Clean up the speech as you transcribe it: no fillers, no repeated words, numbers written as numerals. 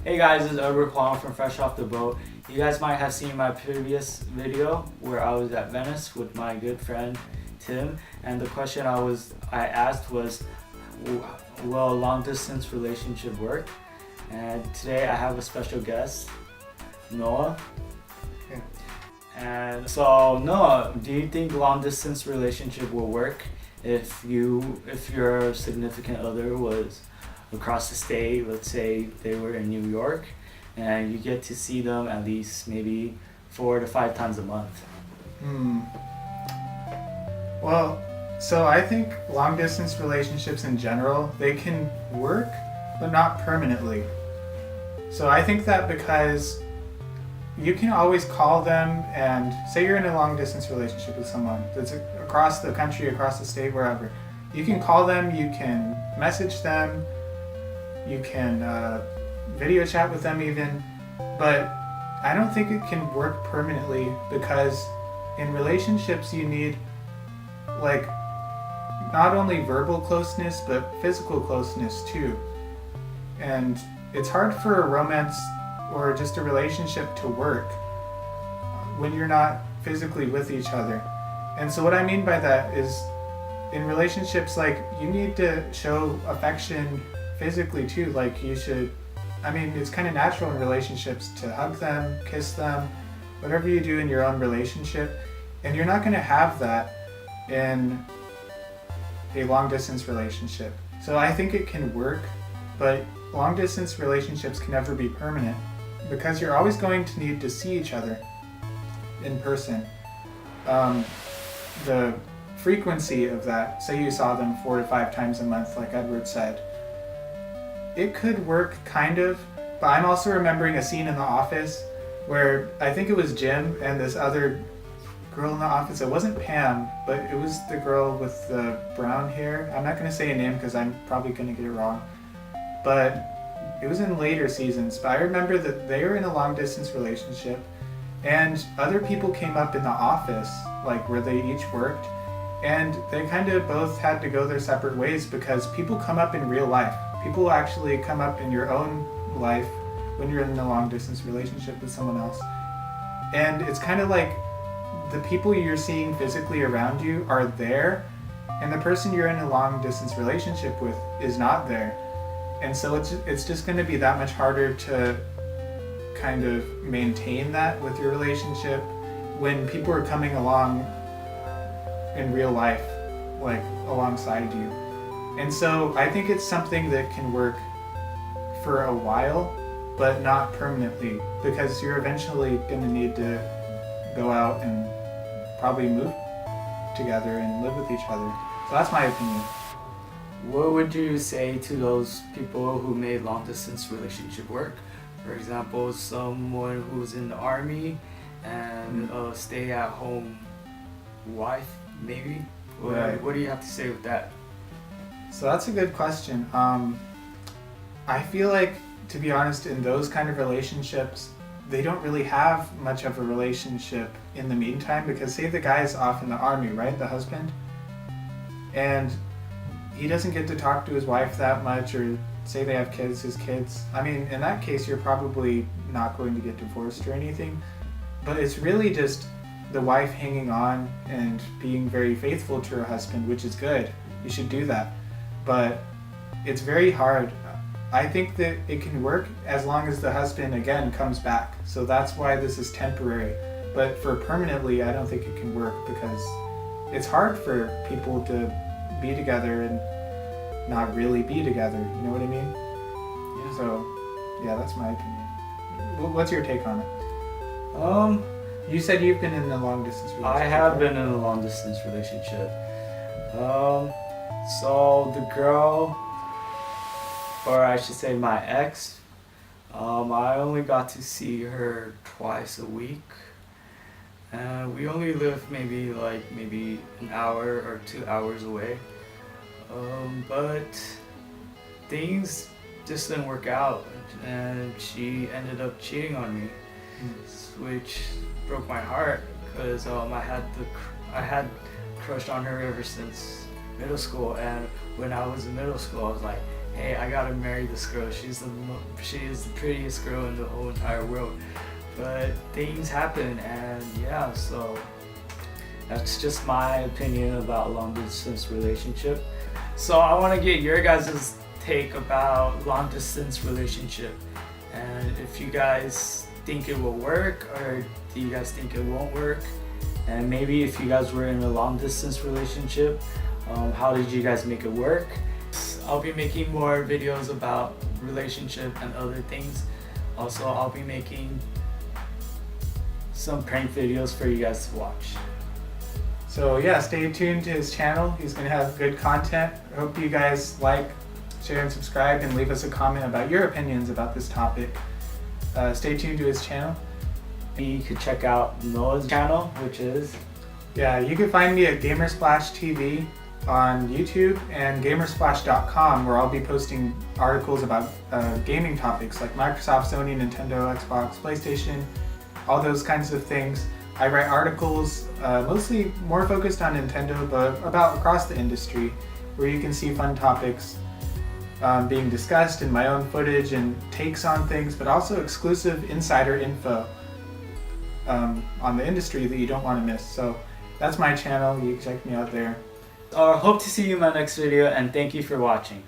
Hey guys, this is Edward Kwong from Fresh Off the Boat. You guys might have seen my previous video where I was at Venice with my good friend Tim, and the question I asked was, will a long distance relationship work? And today I have a special guest, Noah. Okay. And so Noah, do you think long distance relationship will work if your significant other was across the state? Let's say they were in New York and you get to see them at least maybe 4 to 5 times a month. Well, so I think long distance relationships in general, they can work, but not permanently. So I think that because you can always call them and say you're in a long distance relationship with someone that's across the country, across the state, wherever. You can call them, you can message them, you can video chat with them even, but I don't think it can work permanently because in relationships you need like not only verbal closeness but physical closeness too. And it's hard for a romance or just a relationship to work when you're not physically with each other. And so what I mean by that is in relationships, like, you need to show affection physically too. Like, you should, I mean, it's kind of natural in relationships to hug them, kiss them, whatever you do in your own relationship. And you're not going to have that in a long distance relationship. So I think it can work, but long distance relationships can never be permanent because you're always going to need to see each other in person. The frequency of that, say you saw them 4 to 5 times a month, like Edward said, it could work kind of, but I'm also remembering a scene in The Office where I think it was Jim and this other girl in the office. It wasn't Pam, but it was the girl with the brown hair. I'm not going to say a name because I'm probably going to get it wrong, but it was in later seasons. But I remember that they were in a long distance relationship and other people came up in the office, like where they each worked, and they kind of both had to go their separate ways because people come up in real life. People actually come up in your own life when you're in a long distance relationship with someone else. And it's kind of like the people you're seeing physically around you are there, and the person you're in a long distance relationship with is not there. And so it's just going to be that much harder to kind of maintain that with your relationship when people are coming along in real life, like alongside you. And so I think it's something that can work for a while, but not permanently, because you're eventually going to need to go out and probably move together and live with each other. So that's my opinion. What would you say to those people who made long distance relationship work? For example, someone who's in the army and a stay at home wife, maybe? Right. What do you have to say with that? So that's a good question. I feel like, to be honest, in those kind of relationships, they don't really have much of a relationship in the meantime, because say the guy's off in the army, right, the husband, and he doesn't get to talk to his wife that much, or say they have kids, his kids. I mean, in that case, you're probably not going to get divorced or anything, but it's really just the wife hanging on and being very faithful to her husband, which is good. You should do that. But it's very hard. I think that it can work as long as the husband, again, comes back. So that's why this is temporary. But for permanently, I don't think it can work because it's hard for people to be together and not really be together. You know what I mean? Yeah. So, yeah, that's my opinion. What's your take on it? You said you've been in a long distance relationship. I have been in a long distance relationship. So the girl, or I should say my ex, I only got to see her twice a week. And we only live maybe an hour or 2 hours away. But things just didn't work out, and she ended up cheating on me, which broke my heart because I had crushed on her ever since middle school. And when I was in middle school, I was like, hey, I gotta marry this girl. She is the prettiest girl in the whole entire world. But things happen, and yeah, so that's just my opinion about long distance relationship. So I want to get your guys' take about long distance relationship, and if you guys think it will work, or do you guys think it won't work? And maybe if you guys were in a long distance relationship, how did you guys make it work? I'll be making more videos about relationship and other things. Also, I'll be making some prank videos for you guys to watch. So yeah, stay tuned to his channel. He's going to have good content. I hope you guys like, share, and subscribe, and leave us a comment about your opinions about this topic. Stay tuned to his channel. You could check out Noah's channel, which is... Yeah, you can find me at Gamersplash TV on YouTube and Gamersplash.com, where I'll be posting articles about gaming topics like Microsoft, Sony, Nintendo, Xbox, PlayStation, all those kinds of things. I write articles mostly more focused on Nintendo, but about across the industry, where you can see fun topics being discussed, and my own footage and takes on things, but also exclusive insider info on the industry that you don't want to miss. So that's my channel. You can check me out there. Hope to see you in my next video, and thank you for watching.